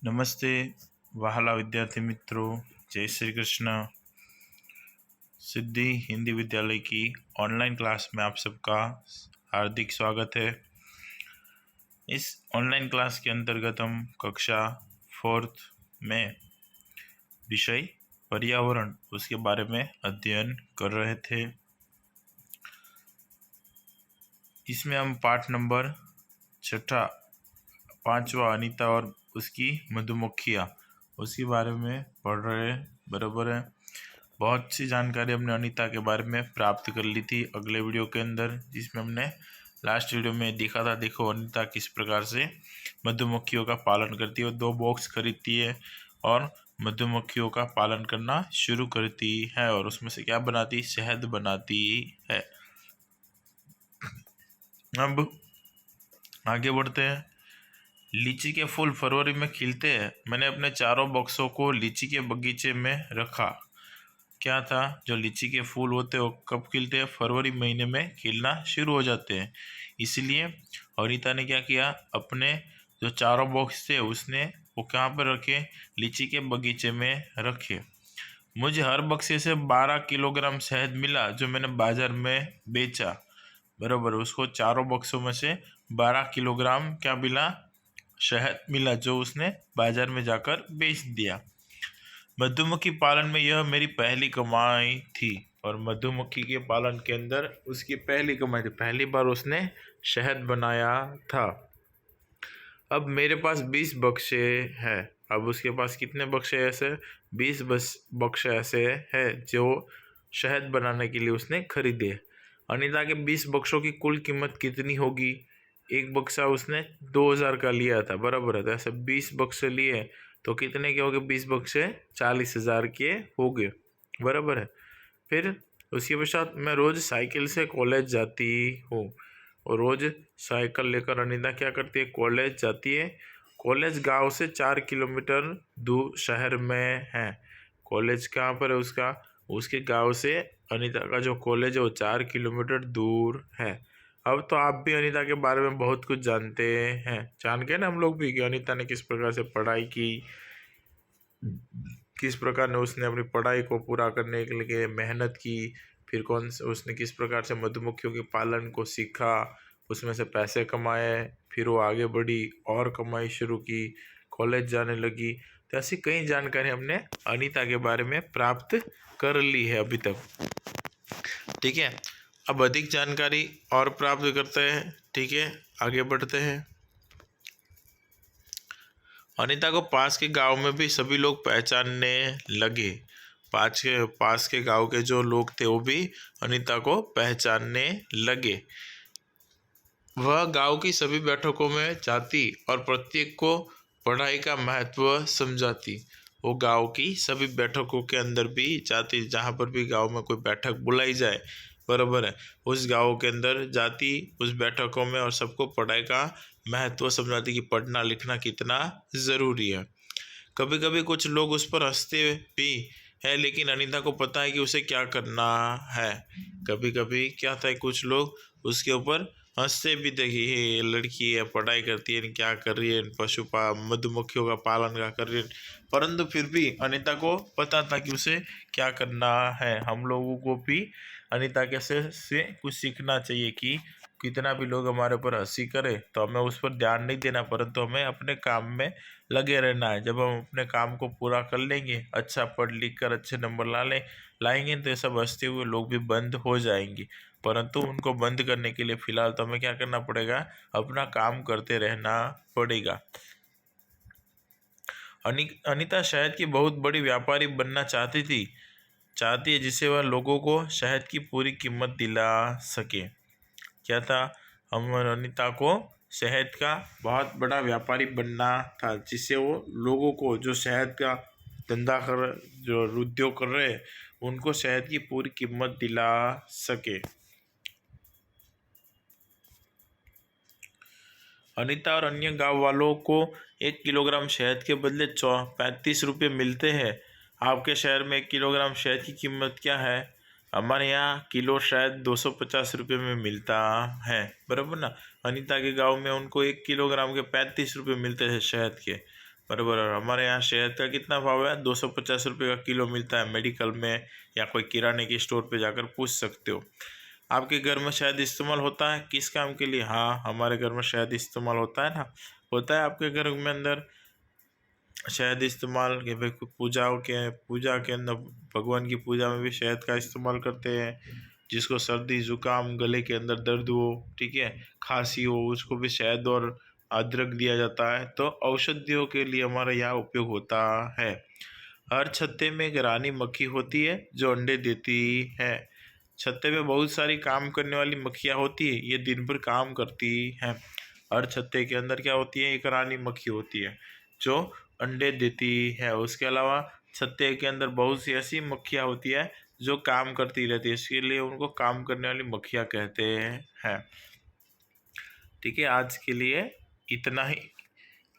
नमस्ते वहाला विद्यार्थी मित्रों, जय श्री कृष्ण। सिद्धि हिंदी विद्यालय की ऑनलाइन क्लास में आप सबका हार्दिक स्वागत है। इस ऑनलाइन क्लास के अंतर्गत हम कक्षा 4th में विषय पर्यावरण उसके बारे में अध्ययन कर रहे थे। इसमें हम पाठ नंबर 6 5वां अनीता और उसकी मधुमक्खियाँ उसके बारे में पढ़ रहे हैं। बराबर है। बहुत सी जानकारी हमने अनीता के बारे में प्राप्त कर ली थी अगले वीडियो के अंदर, जिसमें हमने लास्ट वीडियो में देखा था। देखो अनीता किस प्रकार से मधुमक्खियों का पालन करती है, 2 बॉक्स खरीदती है और मधुमक्खियों का पालन करना शुरू करती है और उसमें से क्या बनाती, शहद बनाती है। अब आगे बढ़ते हैं। लीची के फूल फरवरी में खिलते हैं। मैंने अपने चारों बॉक्सों को लीची के बगीचे में रखा। क्या था, जो लीची के फूल होते हैं वो कब खिलते हैं? फरवरी महीने में खिलना शुरू हो जाते हैं। इसलिए अनीता ने क्या किया, अपने जो चारों बॉक्स थे उसने वो कहाँ पर रखे? लीची के बगीचे में रखे। मुझे हर बक्से से 12 किलोग्राम शहद मिला जो मैंने बाजार में बेचा। बराबर, उसको चारों बक्सों में से 12 किलोग्राम क्या मिला? शहद मिला, जो उसने बाजार में जाकर बेच दिया। मधुमक्खी पालन में यह मेरी पहली कमाई थी और मधुमक्खी के पालन के अंदर उसकी पहली कमाई थी। पहली बार उसने शहद बनाया था। अब मेरे पास 20 बक्से हैं। अब उसके पास कितने बक्से ऐसे? 20 बक्से ऐसे हैं जो शहद बनाने के लिए उसने खरीदे। अनीता के 20 बक्सों की कुल कीमत कितनी होगी? एक बक्सा उसने 2000 का लिया था। बराबर है। तो ऐसे 20 बक्से लिए तो कितने के हो गए? 20 बक्से 40,000 के हो गए। बराबर है। फिर उसके पश्चात मैं रोज़ साइकिल से कॉलेज जाती हूँ और रोज़ साइकिल लेकर अनीता क्या करती है? कॉलेज जाती है। कॉलेज गांव से 4 किलोमीटर दूर शहर में है। कॉलेज कहाँ पर है उसका? उसके गांव से अनीता का जो कॉलेज है वो 4 किलोमीटर दूर है। अब तो आप भी अनीता के बारे में बहुत कुछ जानते हैं। जान के ना हम लोग भी कि अनीता ने किस प्रकार से पढ़ाई की, किस प्रकार ने उसने अपनी पढ़ाई को पूरा करने के लिए मेहनत की, फिर उसने किस प्रकार से मधुमक्खियों के पालन को सीखा, उसमें से पैसे कमाए, फिर वो आगे बढ़ी और कमाई शुरू की, कॉलेज जाने लगी। तो ऐसी कई जानकारी हमने अनीता के बारे में प्राप्त कर ली है अभी तक। ठीक है, अब अधिक जानकारी और प्राप्त करते हैं। ठीक है, आगे बढ़ते हैं। अनीता को पास के गांव में भी सभी लोग पहचानने लगे। पास के गांव के जो लोग थे वो भी अनीता को पहचानने लगे। वह गांव की सभी बैठकों में जाती और प्रत्येक को पढ़ाई का महत्व समझाती। वो गांव की सभी बैठकों के अंदर भी जाती, जहाँ पर भी गांव में कोई बैठक बुलाई जाए, बराबर है, उस गांव के अंदर जाती, उस बैठकों में, और सबको पढ़ाई का महत्व समझाती कि पढ़ना लिखना कितना ज़रूरी है। कभी कभी कुछ लोग उस पर हंसते भी है, लेकिन अनीता को पता है कि उसे क्या करना है। कभी कभी क्या था, कुछ लोग उसके ऊपर हंसते भी थे कि ये लड़की है, पढ़ाई करती है, क्या कर रही है, मधुमक्खियों का पालन क्या कर रही है। परंतु फिर भी अनीता को पता था कि उसे क्या करना है। हम लोगों को भी अनीता से कुछ सीखना चाहिए कि कितना भी लोग हमारे ऊपर हंसी करे तो हमें उस पर ध्यान नहीं देना, परंतु हमें अपने काम में लगे रहना है। जब हम अपने काम को पूरा कर लेंगे, अच्छा पढ़ लिख कर अच्छे नंबर लाएंगे तो ये सब हंसते हुए लोग भी बंद हो जाएंगे। परंतु उनको बंद करने के लिए फिलहाल तो हमें क्या करना पड़ेगा? अपना काम करते रहना पड़ेगा। अनीता शहद की बहुत बड़ी व्यापारी बनना चाहती है, जिससे वह लोगों को शहद की पूरी कीमत दिला सके। क्या था, हम अनीता को शहद का बहुत बड़ा व्यापारी बनना था, जिससे वो लोगों को जो शहद का धंधा जो उद्योग कर रहे हैं उनको शहद की पूरी कीमत दिला सके। अनीता और अन्य गांव वालों को 1 किलोग्राम शहद के बदले 35 रुपये मिलते हैं। आपके शहर में 1 किलोग्राम शहद की कीमत क्या है? हमारे यहाँ किलो शायद 250 रुपये में मिलता है। बराबर ना। अनीता के गांव में उनको 1 किलोग्राम के 35 रुपये मिलते थे शहद के। बराबर। और हमारे यहाँ शहद का कितना भाव है? 250 रुपये का किलो मिलता है मेडिकल में, या कोई किराने की स्टोर पे जाकर पूछ सकते हो। आपके घर में शहद इस्तेमाल होता है किस काम के लिए? हाँ, हमारे घर में शहद इस्तेमाल होता है ना। होता है आपके घर में अंदर शहद इस्तेमाल कि भाई पूजा के अंदर भगवान की पूजा में भी शहद का इस्तेमाल करते हैं। जिसको सर्दी जुकाम गले के अंदर दर्द हो, ठीक है, खांसी हो, उसको भी शहद और अदरक दिया जाता है। तो औषधियों के लिए हमारे यहाँ उपयोग होता है। हर छत्ते में एक रानी मक्खी होती है जो अंडे देती है। छत्ते में बहुत सारी काम करने वाली मक्खियाँ होती है, ये दिन भर काम करती हैं। हर छत्ते के अंदर क्या होती है? एक रानी मक्खी होती है जो अंडे देती है। उसके अलावा छत्ते के अंदर बहुत सी ऐसी मक्खियाँ होती है जो काम करती रहती है, इसके लिए उनको काम करने वाली मक्खियाँ कहते हैं। ठीक है, आज के लिए इतना ही।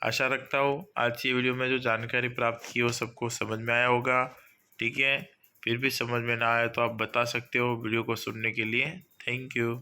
आशा रखता हूँ आज की वीडियो में जो जानकारी प्राप्त की वो सबको समझ में आया होगा। ठीक है, फिर भी समझ में ना आया तो आप बता सकते हो वीडियो को सुनने के लिए। Thank you.